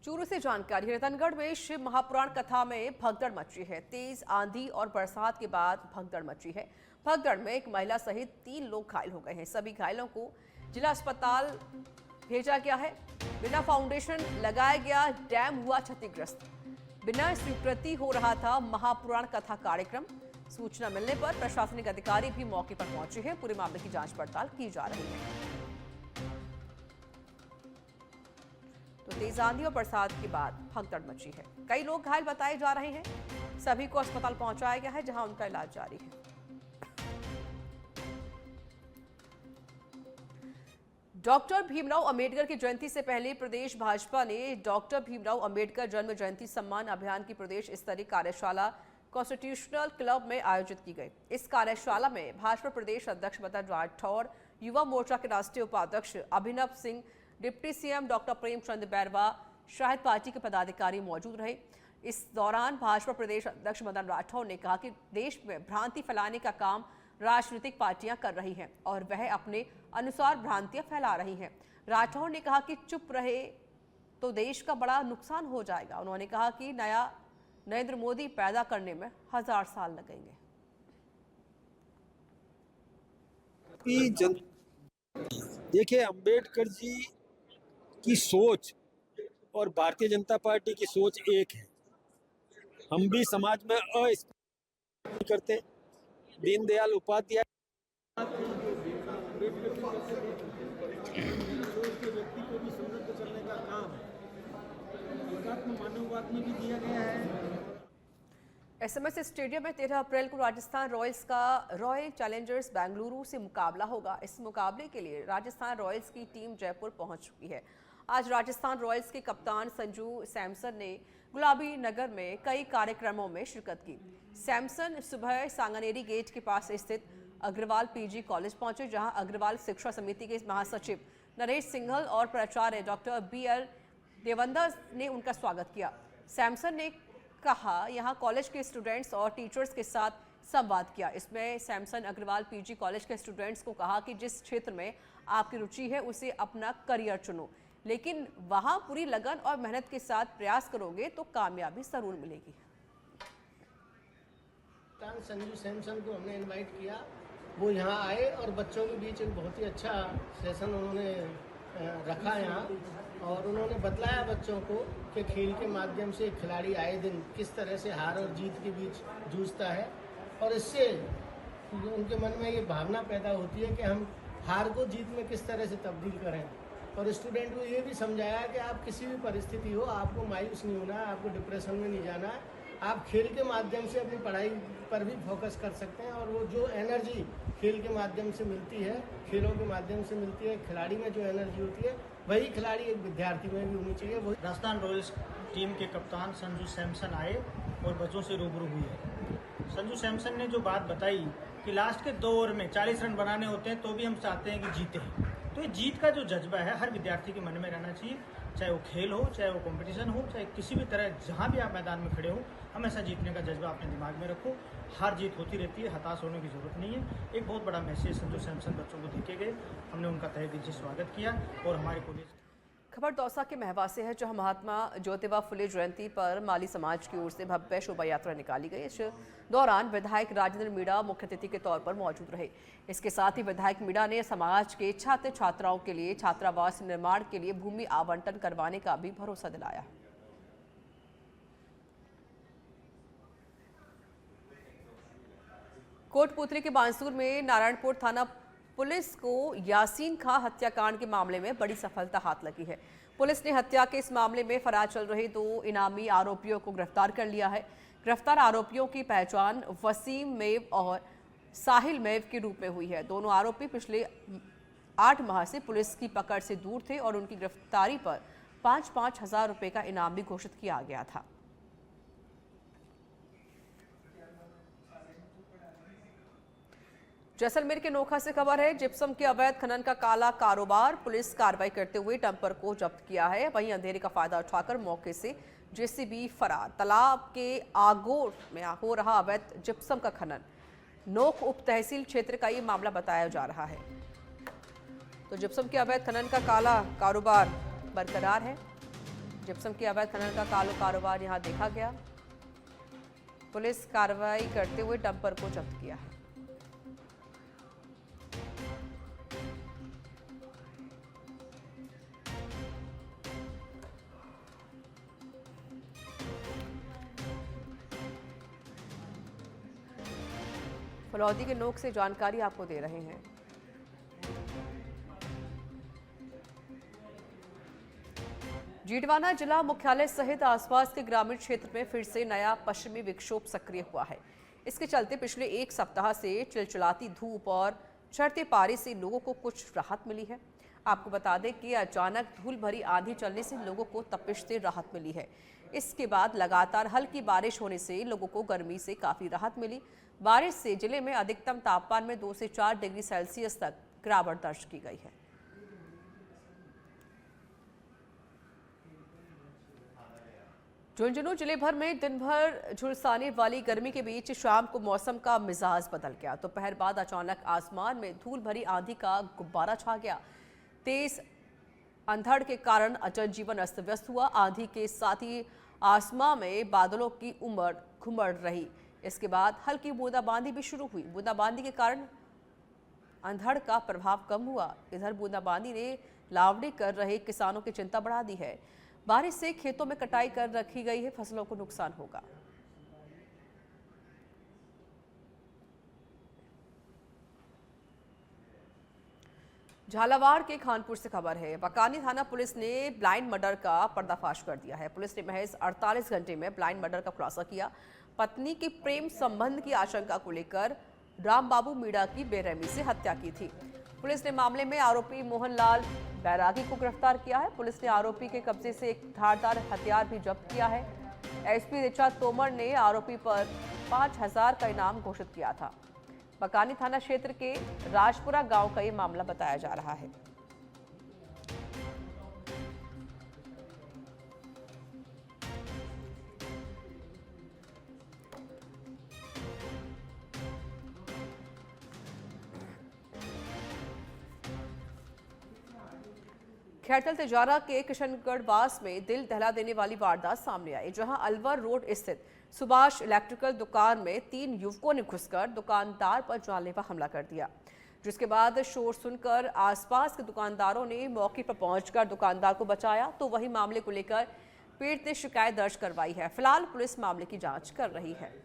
चूरू से जानकारी। रतनगढ़ में शिव महापुराण कथा में भगदड़ मची है। तेज आंधी और बरसात के बाद भगदड़ मची है। भगदड़ में एक महिला सहित 3 लोग घायल हो गए हैं। सभी घायलों को जिला अस्पताल भेजा गया है। बिना फाउंडेशन लगाया गया डैम हुआ क्षतिग्रस्त। बिना स्वीकृति हो रहा था महापुराण कथा कार्यक्रम। सूचना मिलने पर प्रशासनिक अधिकारी भी मौके पर पहुंचे हैं। पूरे मामले की जांच पड़ताल की जा रही है। तो तेज आंधी और बरसात के बाद भगदड़ मची है। कई लोग घायल बताए जा रहे हैं। सभी को अस्पताल पहुंचाया गया है, जहां उनका इलाज जारी है। डॉक्टर भीमराव अंबेडकर की जयंती से पहले प्रदेश भाजपा ने डॉक्टर भीमराव अंबेडकर जन्म जयंती सम्मान अभियान की प्रदेश स्तरीय कार्यशाला कॉन्स्टिट्यूशनल क्लब में आयोजित की गई। इस कार्यशाला में भाजपा प्रदेश अध्यक्ष मदन राठौर, युवा मोर्चा के राष्ट्रीय उपाध्यक्ष Abhinav Singh, deputy CM doctor Premchand Bairwa, शायद पार्टी के पदाधिकारी मौजूद रहे। इस दौरान भाजपा प्रदेश अध्यक्ष मदन राठौर ने कहा कि देश में भ्रांति फैलाने का काम राजनीतिक पार्टियां कर रही हैं और वह अपने अनुसार भ्रांतियां फैला रही हैं। राठौर ने कहा कि चुप रहे तो देश का बड़ा नुकसान हो जाएगा। उन्होंने कहा कि नया नरेंद्र मोदी पैदा करने में 1000 साल लगेंगे। देखिए, अंबेडकर जी की सोच और भारतीय जनता पार्टी की सोच एक है। हम भी समाज में अस्पृश्य करते। दीनदयाल उपाध्याय व्यक्ति को भी समृद्ध करने का काम एकात्म मानववाद में भी दिया गया है। एसएमएस स्टेडियम में 13 अप्रैल को राजस्थान रॉयल्स का रॉयल चैलेंजर्स बेंगलुरु से मुकाबला होगा। इस मुकाबले के लिए राजस्थान रॉयल्स की टीम जयपुर पहुंच चुकी है। आज राजस्थान रॉयल्स के कप्तान संजू सैमसन ने गुलाबी नगर में कई कार्यक्रमों में शिरकत की। सैमसन सुबह सांगानेरी गेट के पास स्थित अग्रवाल पीजी कॉलेज पहुंचे, जहां अग्रवाल शिक्षा समिति के महासचिव नरेश सिंघल और प्राचार्य डॉक्टर BL देवंदा ने उनका स्वागत किया। सैमसन ने कहा यहां कॉलेज के स्टूडेंट्स और टीचर्स के साथ संवाद किया। इसमें सैमसन अग्रवाल पीजी कॉलेज के स्टूडेंट्स को कहा कि जिस क्षेत्र में आपकी रुचि है उसे अपना करियर चुनो, लेकिन वहां पूरी लगन और मेहनत के साथ प्रयास करोगे तो कामयाबी जरूर मिलेगी। संजू सैमसन को हमने इनवाइट किया, वो यहाँ आए और बच्चों के बीच एक बहुत ही अच्छा सेशन उन्होंने रखा यहाँ, और उन्होंने बतलाया बच्चों को कि खेल के माध्यम से खिलाड़ी आए दिन किस तरह से हार और जीत के बीच जूझता है, और इससे उनके मन में ये भावना पैदा होती है कि हम हार को जीत में किस तरह से तब्दील करें। और स्टूडेंट को ये भी समझाया कि आप किसी भी परिस्थिति हो, आपको मायूस नहीं होना है, आपको डिप्रेशन में नहीं जाना है। आप खेल के माध्यम से अपनी पढ़ाई पर भी फोकस कर सकते हैं, और वो जो एनर्जी खेल के माध्यम से मिलती है, खेलों के माध्यम से मिलती है, खिलाड़ी में जो एनर्जी होती है वही खिलाड़ी एक विद्यार्थी में भी होनी चाहिए। वही राजस्थान रॉयल्स टीम के कप्तान संजू सैमसन आए और बच्चों से रूबरू हुए। संजू सैमसन ने जो बात बताई कि लास्ट के 2 ओवर में 40 रन बनाने होते हैं तो भी हम चाहते हैं कि जीते। तो ये जीत का जो जज्बा है हर विद्यार्थी के मन में रहना चाहिए, चाहे वो खेल हो, चाहे वो कंपटीशन हो, चाहे किसी भी तरह जहाँ भी आप मैदान में खड़े हो, हमेशा जीतने का जज्बा अपने दिमाग में रखो। हार जीत होती रहती है, हताश होने की जरूरत नहीं है। एक बहुत बड़ा मैसेज संजू सैमसन बच्चों को देके गए। हमने उनका तहे दिल से स्वागत किया। और हमारे कॉलेज खबर दौसा के महवा से है, जहां महात्मा ज्योतिबा फुले जयंती पर माली समाज की ओर से भव्य शोभा यात्रा निकाली गई। इस दौरान विधायक राजेंद्र मीणा मुख्य अतिथि के तौर पर मौजूद रहे। इसके साथ ही विधायक मीणा ने समाज के छात्र छात्राओं के लिए छात्रावास निर्माण के लिए भूमि आवंटन करवाने का भी भरोसा दिलाया। कोटपुतली के बांसुर में नारायणपुर थाना पुलिस को यासीन खां हत्याकांड के मामले में बड़ी सफलता हाथ लगी है। पुलिस ने हत्या के इस मामले में फरार चल रहे 2 इनामी आरोपियों को गिरफ्तार कर लिया है। गिरफ्तार आरोपियों की पहचान वसीम मेव और साहिल मेव के रूप में हुई है। दोनों आरोपी पिछले 8 माह से पुलिस की पकड़ से दूर थे और उनकी गिरफ्तारी पर 5-5 हजार रुपए का इनाम भी घोषित किया गया था। जैसलमेर के नोखा से खबर है, जिप्सम के अवैध खनन का काला कारोबार। पुलिस कार्रवाई करते हुए डंपर को जब्त किया है। वहीं अंधेरे का फायदा उठाकर मौके से जेसीबी फरार। तालाब के आगोर में हो रहा अवैध जिप्सम का खनन नोख उप तहसील क्षेत्र का ये मामला बताया जा रहा है। तो जिप्सम के अवैध खनन का काला कारोबार बरकरार है। जिप्सम के अवैध खनन का कारोबार यहां देखा गया। पुलिस कार्रवाई करते हुए डंपर को जब्त किया है। फलौदी के नोक से जानकारी आपको दे रहे हैं। जीडवाना जिला मुख्यालय सहित आसपास के ग्रामीण क्षेत्र में फिर से नया पश्चिमी विक्षोभ सक्रिय हुआ है। इसके चलते पिछले एक सप्ताह से चिलचिलाती धूप और चढ़ते पारे से लोगों को कुछ राहत मिली है। आपको बता दें कि अचानक धूल भरी आंधी चलने से लोगों को तपिश से राहत मिली है। इसके बाद लगातार हल्की बारिश होने से लोगों को गर्मी से काफी राहत मिली। बारिश से जिले में अधिकतम तापमान में 2 से 4 डिग्री सेल्सियस तक गिरावट दर्ज की गई है। झुंझुनू जिले भर में दिन भर झुलसाने वाली गर्मी के बीच शाम को मौसम का मिजाज बदल गया। दोपहर बाद अचानक आसमान में धूल भरी आंधी का गुब्बारा छा गया। तेज अंधड़ के कारण जनजीवन अस्त व्यस्त हुआ। आंधी के साथ ही आसमान में बादलों की उमड़ घुमड़ रही। इसके बाद हल्की बूंदाबांदी भी शुरू हुई। बूंदाबांदी के कारण अंधड़ का प्रभाव कम हुआ। इधर बूंदाबांदी ने लावड़ी कर रहे किसानों की चिंता बढ़ा दी है। बारिश से खेतों में कटाई कर रखी गई है, फसलों को नुकसान होगा। झालावाड़ के खानपुर से खबर है। बकानी थाना पुलिस ने ब्लाइंड मर्डर का पर्दाफाश कर दिया है। पुलिस ने महज 48 घंटे में ब्लाइंड मर्डर का खुलासा किया। पत्नी की प्रेम संबंध की आशंका को लेकर रामबाबू मीणा की बेरहमी से हत्या की थी। पुलिस ने मामले में आरोपी मोहनलाल बैरागी को गिरफ्तार किया है। पुलिस ने आरोपी के कब्जे से एक धारदार हथियार भी जब्त किया है। एसपी ऋचा तोमर ने आरोपी पर 5000 का इनाम घोषित किया था। बकानी थाना क्षेत्र के राजपुरा गांव का ये मामला बताया जा रहा है। खैरथल तिजारा के किशनगढ़ वास में दिल दहला देने वाली वारदात सामने आई, जहां अलवर रोड स्थित सुभाष इलेक्ट्रिकल दुकान में 3 युवकों ने घुसकर दुकानदार पर जानलेवा हमला कर दिया। जिसके बाद शोर सुनकर आसपास के दुकानदारों ने मौके पर पहुंचकर दुकानदार को बचाया। तो वही मामले को लेकर पीड़ित ने शिकायत दर्ज करवाई है। फिलहाल पुलिस मामले की जांच कर रही है।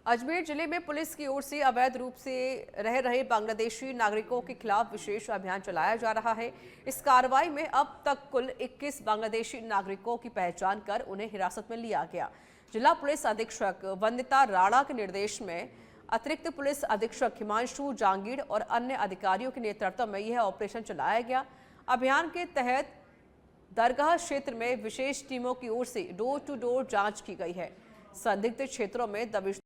अजमेर जिले में पुलिस की ओर से अवैध रूप से रह रहे बांग्लादेशी नागरिकों के खिलाफ विशेष अभियान चलाया जा रहा है। इस कार्रवाई में अब तक कुल 21 बांग्लादेशी नागरिकों की पहचान कर उन्हें हिरासत में लिया गया। जिला पुलिस अधीक्षक वंदिता राणा के निर्देश में अतिरिक्त पुलिस अधीक्षक हिमांशु जांगीड़ और अन्य अधिकारियों के नेतृत्व में यह ऑपरेशन चलाया गया। अभियान के तहत दरगाह क्षेत्र में विशेष टीमों की ओर से डोर टू डोर जाँच की गई है। संदिग्ध क्षेत्रों में दबिश।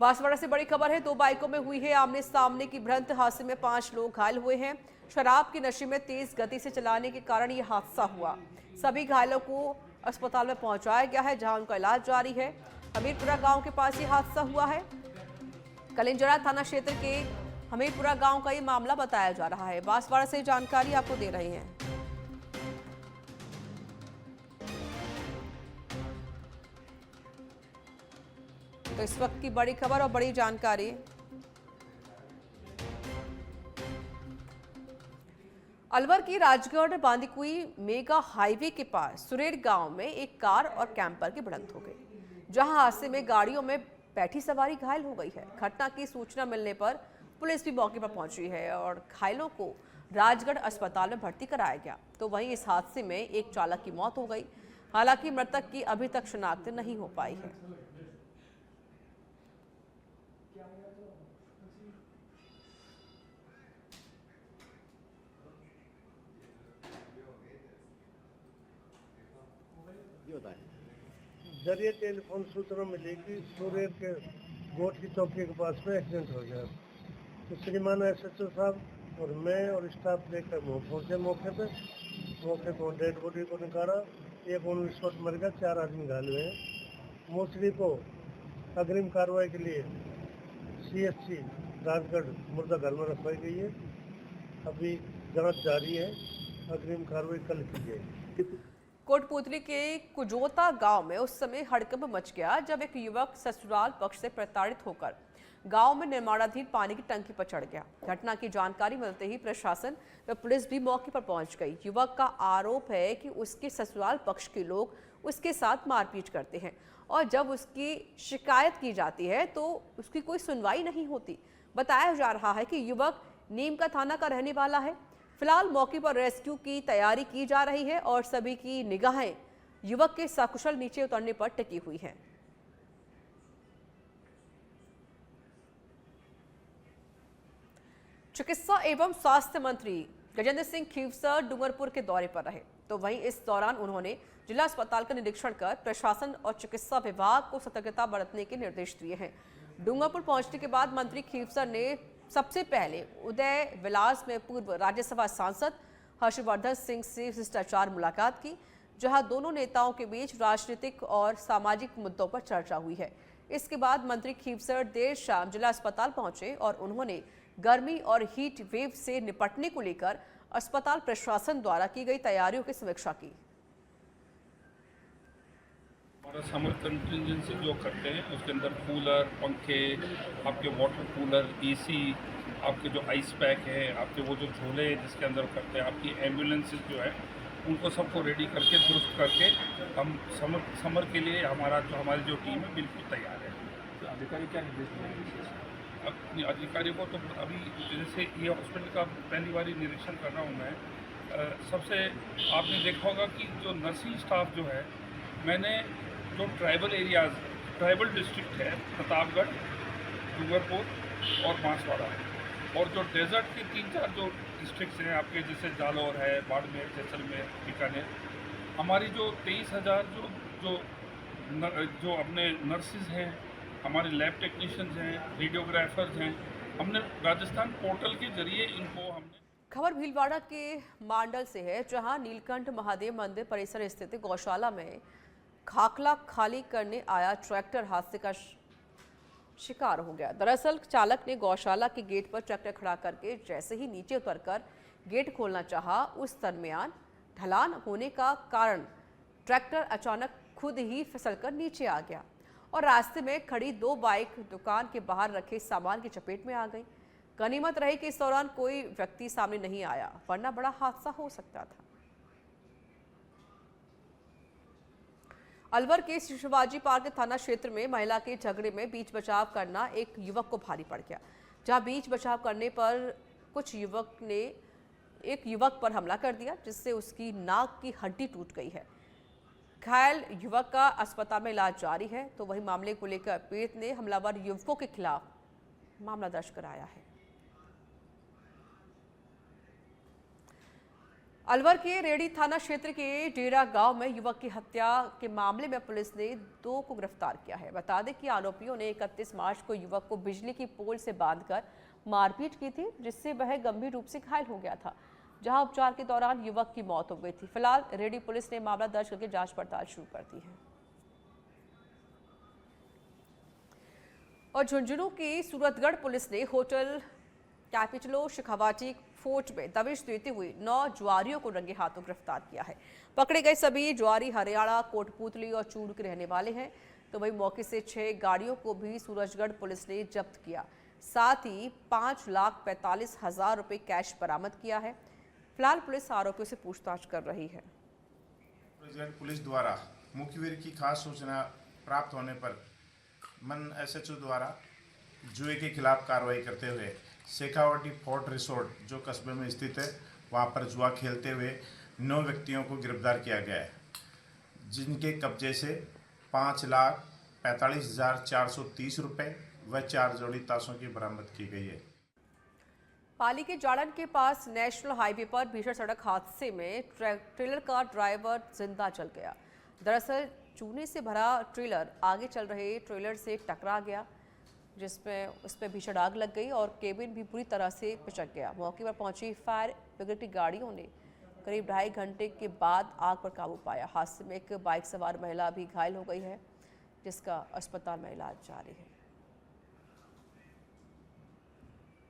बांसवाड़ा से बड़ी खबर है। 2 बाइकों में हुई है आमने सामने की भिड़ंत। हादसे में 5 लोग घायल हुए हैं। शराब की नशे में तेज गति से चलाने के कारण यह हादसा हुआ। सभी घायलों को अस्पताल में पहुंचाया गया है, जहां उनका इलाज जारी है। हमीरपुरा गांव के पास यह हादसा हुआ है। कलिंजरा थाना क्षेत्र के हमीरपुरा गांव का ये मामला बताया जा रहा है। बांसवाड़ा से जानकारी आपको दे रहे हैं। तो इस वक्त की बड़ी खबर और बड़ी जानकारी। अलवर की राजगढ़ बांदीकुई मेगा हाईवे के पास सुरेर गांव में एक कार और कैंपर की भिड़ंत हो गई, जहां हादसे में गाड़ियों में बैठी सवारी घायल हो गई है। घटना की सूचना मिलने पर पुलिस भी मौके पर पहुंची है और घायलों को राजगढ़ अस्पताल में भर्ती कराया गया। तो वहीं इस हादसे में एक चालक की मौत हो गई। हालांकि मृतक की अभी तक शिनाख्त नहीं हो पाई है। जरिए टेलीफोन सूचना मिली कि सुरेर के गोट की चौकी के पास में एक्सीडेंट हो गया। तो श्रीमान एसएचओ साहब और मैं और स्टाफ लेकर पहुंचे मौके पे डेड बॉडी को निकाला एक ऑन स्पॉट मर गया, 4 आदमी घायल हुए हैं। मोस्टली को अग्रिम कार्रवाई के लिए CHC राजगढ़ मुर्दा घर में रखवाई गई है। अभी जांच जारी है, अग्रिम कार्रवाई कल की जाएगी। कोटपूतली के कुजोता गांव में उस समय हड़कंप मच गया जब एक युवक ससुराल पक्ष से प्रताड़ित होकर गांव में निर्माणाधीन पानी की टंकी पर चढ़ गया। घटना की जानकारी मिलते ही प्रशासन व पुलिस भी मौके पर पहुंच गई। युवक का आरोप है कि उसके ससुराल पक्ष के लोग उसके साथ मारपीट करते हैं और जब उसकी शिकायत की जाती है तो उसकी कोई सुनवाई नहीं होती। बताया जा रहा है कि युवक नीम का थाना का रहने वाला है। फिलहाल मौके पर रेस्क्यू की तैयारी की जा रही है और सभी की निगाहें युवक के सकुशल नीचे उतरने पर टिकी हुई हैं। चिकित्सा एवं स्वास्थ्य मंत्री गजेंद्र सिंह खीवसर डूंगरपुर के दौरे पर रहे, तो वहीं इस दौरान उन्होंने जिला अस्पताल का निरीक्षण कर प्रशासन और चिकित्सा विभाग को सतर्कता बरतने के निर्देश दिए हैं। डूंगरपुर पहुंचने के बाद मंत्री खीवसर ने सबसे पहले उदय विलास में पूर्व राज्यसभा सांसद हर्षवर्धन सिंह से शिष्टाचार मुलाकात की, जहां दोनों नेताओं के बीच राजनीतिक और सामाजिक मुद्दों पर चर्चा हुई है। इसके बाद मंत्री खीवसर देर शाम जिला अस्पताल पहुंचे और उन्होंने गर्मी और हीट वेव से निपटने को लेकर अस्पताल प्रशासन द्वारा की गई तैयारियों की समीक्षा की। हमारा समर कंटिजेंसी जो करते हैं उसके अंदर कूलर, पंखे, आपके वाटर कूलर, AC, आपके जो आइस पैक है, आपके वो जो झोले जिसके अंदर करते हैं, आपकी एम्बुलेंसेज जो है उनको सबको रेडी करके दुरुस्त करके हम समर के लिए हमारी जो टीम है बिल्कुल तैयार है। तो अधिकारी क्या निर्देश देंगे? अपने अधिकारी को तो अभी जैसे ये हॉस्पिटल का पहली बार निरीक्षण कर रहा हूँ मैं, सबसे आपने देखा होगा कि जो नर्सिंग स्टाफ जो है, मैंने जो ट्राइबल डिस्ट्रिक्ट है प्रतापगढ़, डूंगरपुर और बांसवाड़ा, और जो डेजर्ट के 3-4 जो डिस्ट्रिक्ट्स हैं आपके, जैसे जालौर है, बाड़मेर, जैसलमेर, बीकानेर, हमारी जो 23,000 जो अपने नर्सिस हैं, हमारे लैब टेक्नीशियंस हैं, रेडियोग्राफर्स हैं, हमने राजस्थान पोर्टल के जरिए इनको हमने। खबर भीलवाड़ा के मांडल से है, जहां नीलकंठ महादेव मंदिर परिसर स्थित गौशाला में खाकला खाली करने आया ट्रैक्टर हादसे का शिकार हो गया। दरअसल चालक ने गौशाला के गेट पर ट्रैक्टर खड़ा करके जैसे ही नीचे उतरकर गेट खोलना चाहा, उस दरमियान ढलान होने का कारण ट्रैक्टर अचानक खुद ही फिसलकर नीचे आ गया और रास्ते में खड़ी 2 बाइक दुकान के बाहर रखे सामान की चपेट में आ गई। गनीमत रही कि इस दौरान कोई व्यक्ति सामने नहीं आया, वरना बड़ा हादसा हो सकता था। अलवर के शिवाजी पार्क थाना क्षेत्र में महिला के झगड़े में बीच बचाव करना एक युवक को भारी पड़ गया, जहां बीच बचाव करने पर कुछ युवक ने एक युवक पर हमला कर दिया, जिससे उसकी नाक की हड्डी टूट गई है। घायल युवक का अस्पताल में इलाज जारी है, तो वही मामले को लेकर पीड़ित ने हमलावर युवकों के खिलाफ मामला दर्ज कराया है। अलवर के रेडी थाना क्षेत्र के डेरा गांव में युवक की हत्या के मामले में पुलिस ने 2 को गिरफ्तार किया है। बता दें कि आरोपियों ने 31 मार्च को युवक को बिजली की पोल से बांधकर मारपीट की थी, जिससे वह गंभीर रूप से घायल हो गया था, जहां उपचार के दौरान युवक की मौत हो गई थी। फिलहाल रेडी पुलिस ने मामला दर्ज करके जांच पड़ताल शुरू कर दी है। और झुंझुनू की सूरतगढ़ पुलिस ने होटल कैपिटलो शेखावाटी फोर्ट में दबिश देते हुए 9 जुआरियों को रंगे हाथों गिरफ्तार किया है। पकड़े गए सभी जुआरी हरियाणा, कोटपूतली और चूरू के रहने वाले हैं, तो वही मौके से 6 गाड़ियों को भी सूरजगढ़ पुलिस ने जब्त किया। साथ ही 5,45,000 रुपये कैश बरामद किया है। फिलहाल पुलिस आरोपियों से पूछताछ कर रही है। पुलिस द्वारा मुखबिर की खास सूचना प्राप्त होने पर मन SHO द्वारा जुए के खिलाफ कार्रवाई करते हुए शेखावाटी फोर्ट रिसोर्ट जो कस्बे में स्थित है, वहां पर जुआ खेलते हुए 9 व्यक्तियों को गिरफ्तार किया गया है, जिनके कब्जे से 5,45,430 रुपये व 4 जोड़ी ताशों की बरामद की गई है। पाली के जाड़न के पास नेशनल हाईवे पर भीषण सड़क हादसे में ट्रेलर का ड्राइवर जिंदा जल गया। दरअसल चूने से भरा ट्रेलर आगे चल रहे ट्रेलर से टकरा गया, जिसमें उसमें भीषण आग लग गई और केबिन भी पूरी तरह से पिचक गया। मौके पर पहुंची फायर ब्रिगेड की गाड़ियों ने करीब 2.5 घंटे के बाद आग पर काबू पाया। हादसे में एक बाइक सवार महिला भी घायल हो गई है, जिसका अस्पताल में इलाज जारी है।